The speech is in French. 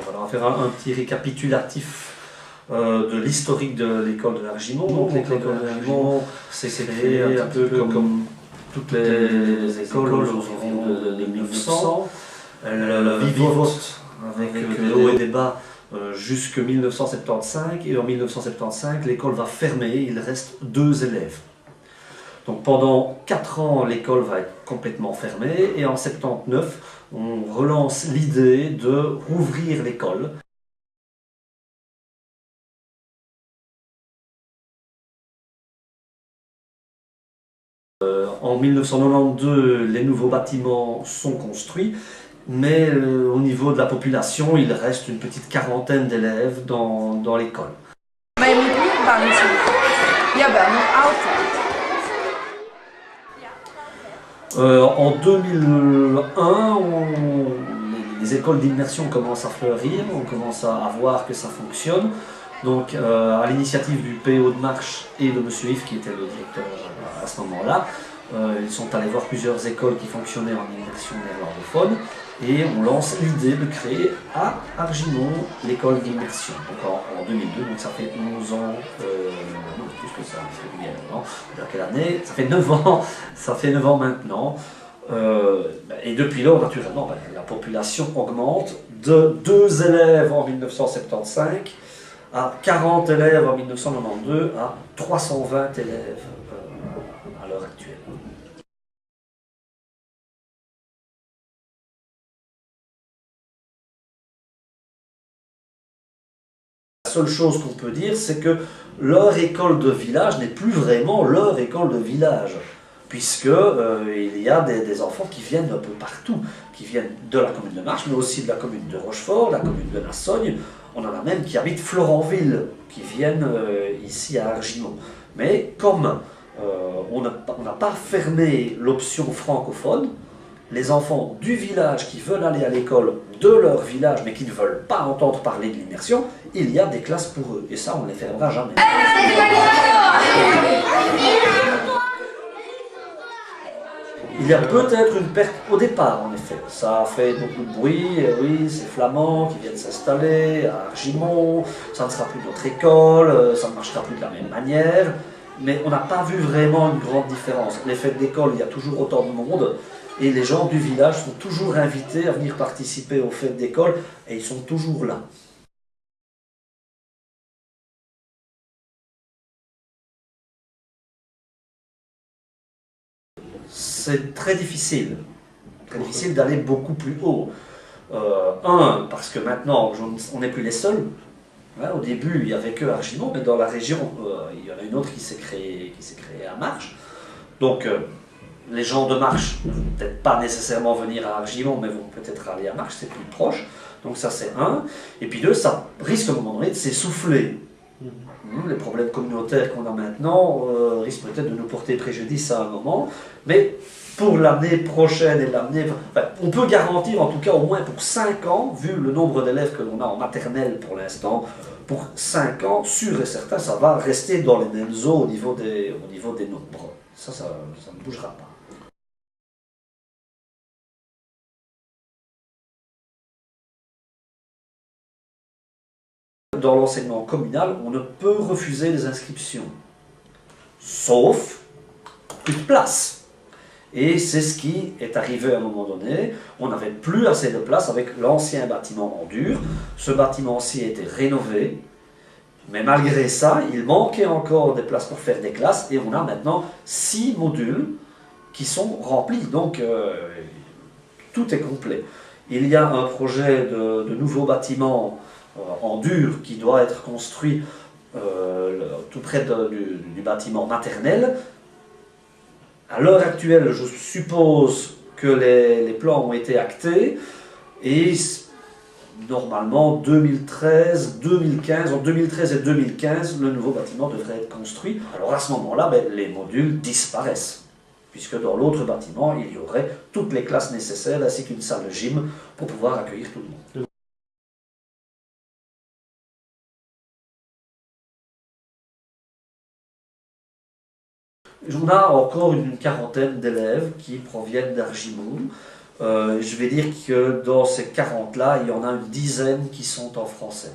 Voilà, on va faire un petit récapitulatif de l'historique de l'école de l'Argimon. Donc l'école de l'Argimon s'est créée un peu comme toutes les écoles aux environs de 1900. Elle vivote avec des hauts et des bas jusqu'en 1975, et en 1975 l'école va fermer, il reste 2 élèves. Donc pendant 4 ans, l'école va être complètement fermée, et en 79, on relance l'idée de rouvrir l'école. En 1992, les nouveaux bâtiments sont construits, mais au niveau de la population, il reste une petite quarantaine d'élèves dans l'école. Maar je moet niet bang zijn. Jawel, nog altijd. En 2001, les écoles d'immersion commencent à fleurir, on commence à voir que ça fonctionne. Donc, à l'initiative du PO de Marche et de M. Yves, qui était le directeur à ce moment-là, ils sont allés voir plusieurs écoles qui fonctionnaient en immersion néerlandophone, et on lance l'idée de créer à Argimon l'école d'immersion. Donc en 2002, donc ça fait 11 ans, non plus que ça, c'est bien maintenant, quelle année, ça fait 9 ans, ça fait 9 ans maintenant. Et depuis lors, naturellement, la population augmente de 2 élèves en 1975 à 40 élèves en 1992 à 320 élèves à l'heure actuelle. La seule chose qu'on peut dire, c'est que leur école de village n'est plus vraiment leur école de village, puisque il y a des enfants qui viennent un peu partout, qui viennent de la commune de Marche, mais aussi de la commune de Rochefort, la commune de Nassogne. On en a même qui habitent Florenville, qui viennent ici à Argimon. Mais comme on n'a pas fermé l'option francophone, les enfants du village qui veulent aller à l'école de leur village, mais qui ne veulent pas entendre parler de l'immersion, il y a des classes pour eux. Et ça, on ne les fermera jamais. Il y a peut-être une perte au départ, en effet. Ça a fait beaucoup de bruit, et oui, ces Flamands qui viennent s'installer à Argimon, ça ne sera plus notre école, ça ne marchera plus de la même manière, mais on n'a pas vu vraiment une grande différence. Les fêtes d'école, il y a toujours autant de monde, et les gens du village sont toujours invités à venir participer aux fêtes d'école, et ils sont toujours là. C'est très difficile d'aller beaucoup plus haut. Parce que maintenant, on n'est plus les seuls. Hein, au début, il n'y avait que Argimon, mais dans la région, il y en a une autre qui s'est créée à Marche. Donc, les gens de Marche ne vont peut-être pas nécessairement venir à Argimon, mais vont peut-être aller à Marche, c'est plus proche. Donc ça, c'est un. Et puis deux, ça risque à un moment donné de s'essouffler. Les problèmes communautaires qu'on a maintenant risquent peut-être de nous porter préjudice à un moment, mais pour l'année prochaine et l'année... Enfin, on peut garantir, en tout cas au moins pour 5 ans, vu le nombre d'élèves que l'on a en maternelle pour l'instant, pour 5 ans, sûr et certain, ça va rester dans les mêmes eaux au niveau des nombres. Ça ne bougera pas. Dans l'enseignement communal, on ne peut refuser les inscriptions, sauf plus de place. Et c'est ce qui est arrivé à un moment donné. On n'avait plus assez de place avec l'ancien bâtiment en dur. Ce bâtiment-ci a été rénové, mais malgré ça, il manquait encore des places pour faire des classes, et on a maintenant 6 modules qui sont remplis, donc tout est complet. Il y a un projet de nouveau bâtiment en dur qui doit être construit tout près du bâtiment maternel. À l'heure actuelle, je suppose que les plans ont été actés, et normalement 2013, 2015, en 2013 et 2015, le nouveau bâtiment devrait être construit. Alors à ce moment-là, les modules disparaissent, puisque dans l'autre bâtiment, il y aurait toutes les classes nécessaires, ainsi qu'une salle de gym pour pouvoir accueillir tout le monde. On a encore une quarantaine d'élèves qui proviennent d'Argimon. Je vais dire que dans ces 40-là, il y en a une dizaine qui sont en français.